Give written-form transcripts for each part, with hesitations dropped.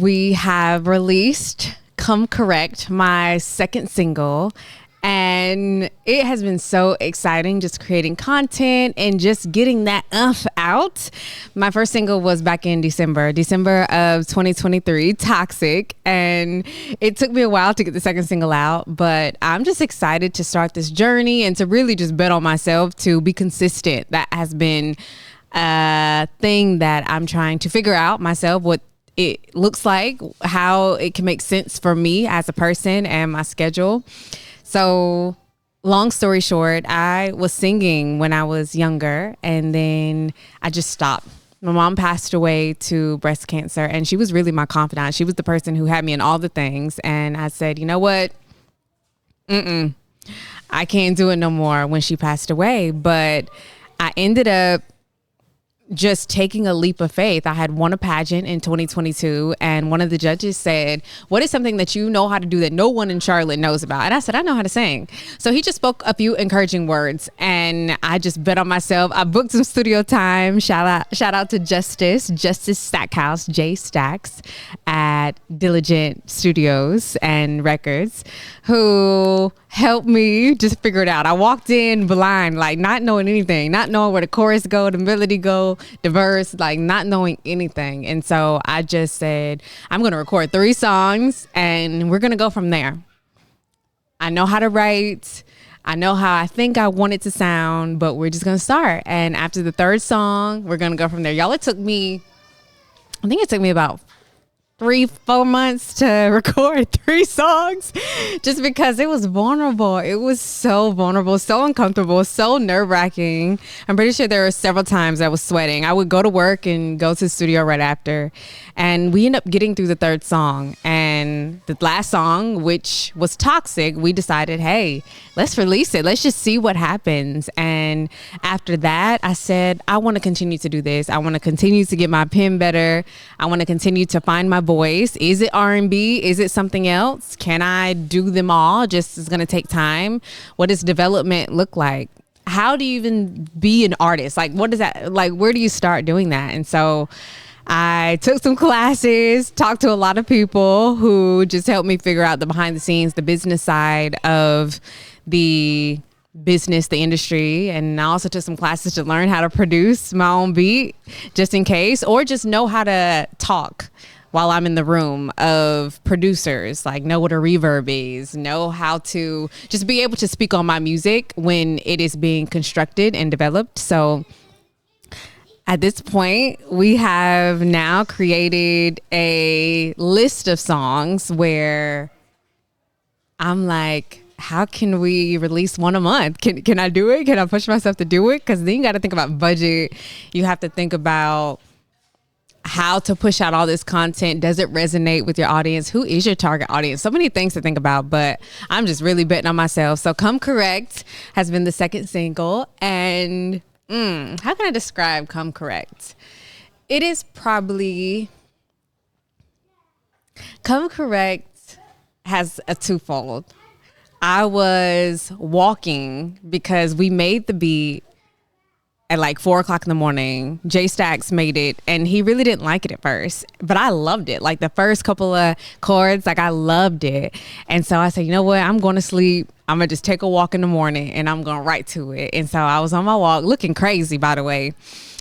we have released Come Correct, my second single. And it has been so exciting just creating content and just getting that out. My first single was back in December of 2023, Toxic. And it took me a while to get the second single out, but I'm just excited to start this journey and to really just bet on myself to be consistent. That has been a thing that I'm trying to figure out myself, what it looks like, how it can make sense for me as a person and my schedule. So long story short, I was singing when I was younger and then I just stopped. My mom passed away to breast cancer and she was really my confidant. She was the person who had me in all the things. And I said, you know what? I can't do it no more when she passed away. But I ended up just taking a leap of faith. I had won a pageant in 2022 and one of the judges said, what is something that you know how to do that no one in Charlotte knows about? And I said, I know how to sing. So he just spoke a few encouraging words and I just bet on myself. I booked some studio time. Shout out to Justice Stackhouse, J Stacks at Diligent Studios and Records, who helped me just figure it out. I walked in blind, like not knowing anything, not knowing where the chorus go, the melody go, the verse, like not knowing anything. And so I just said, I'm going to record 3 songs and we're going to go from there. I know how to write. I know how I think I want it to sound, but we're just going to start. And after the 3rd song, we're going to go from there. Y'all, I think it took me about 3-4 months to record 3 songs just because it was vulnerable. It was so vulnerable, so uncomfortable, so nerve-wracking. I'm pretty sure there were several times I was sweating. I would go to work and go to the studio right after. And we ended up getting through the 3rd song. And the last song, which was Toxic, we decided, hey, let's release it. Let's just see what happens. And after that, I said, I want to continue to do this. I want to continue to get my pen better. I want to continue to find my voice. Is it R&B? Is it something else? Can I do them all? Just it's going to take time. What does development look like? How do you even be an artist? Like, what is that? Like, where do you start doing that? And so I took some classes, talked to a lot of people who just helped me figure out the behind the scenes, the business side of the business, the industry. And I also took some classes to learn how to produce my own beat just in case, or just know how to talk while I'm in the room of producers, like know what a reverb is, know how to just be able to speak on my music when it is being constructed and developed. So at this point, we have now created a list of songs where I'm like, how can we release one a month? Can I do it? Can I push myself to do it? Because then you got to think about budget. You have to think about how to push out all this content. Does it resonate with your audience? Who is your target audience? So many things to think about, but I'm just really betting on myself. So Come Correct has been the 2nd single. And how can I describe Come Correct? It is probably, Come Correct has a twofold. I was walking because we made the beat at like 4:00 in the morning. Jay Stacks made it and he really didn't like it at first, but I loved it. Like the first couple of chords, like I loved it. And so I said, you know what? I'm going to sleep. I'm going to just take a walk in the morning and I'm going to write to it. And so I was on my walk looking crazy, by the way.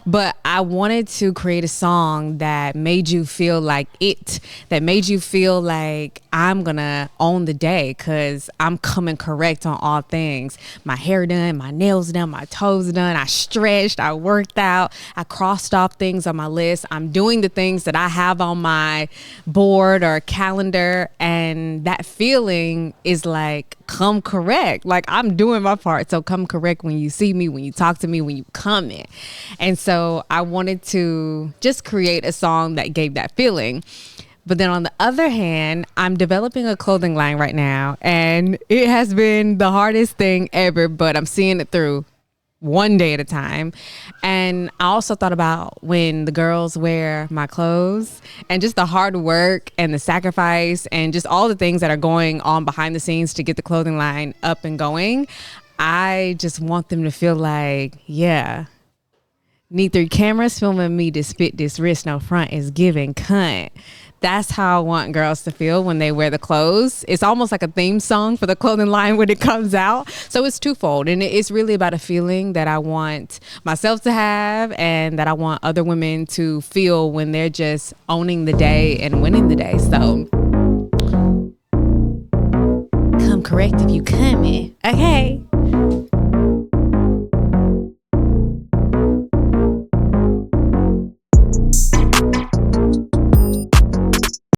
But I wanted to create a song that made you feel like it, that made you feel like I'm going to own the day because I'm coming correct on all things. My hair done, my nails done, my toes done. I stretched, I worked out, I crossed off things on my list. I'm doing the things that I have on my board or calendar. And that feeling is like, come correct. Like I'm doing my part. So come correct when you see me, when you talk to me, when you comment. And so I wanted to just create a song that gave that feeling. But then on the other hand, I'm developing a clothing line right now and it has been the hardest thing ever, but I'm seeing it through one day at a time. And I also thought about when the girls wear my clothes and just the hard work and the sacrifice and just all the things that are going on behind the scenes to get the clothing line up and going. I just want them to feel like, yeah, need 3 cameras filming me to spit this wrist no front is giving cunt. That's how I want girls to feel when they wear the clothes. It's almost like a theme song for the clothing line when it comes out. So it's twofold. And it's really about a feeling that I want myself to have and that I want other women to feel when they're just owning the day and winning the day. So come correct if you coming. Okay.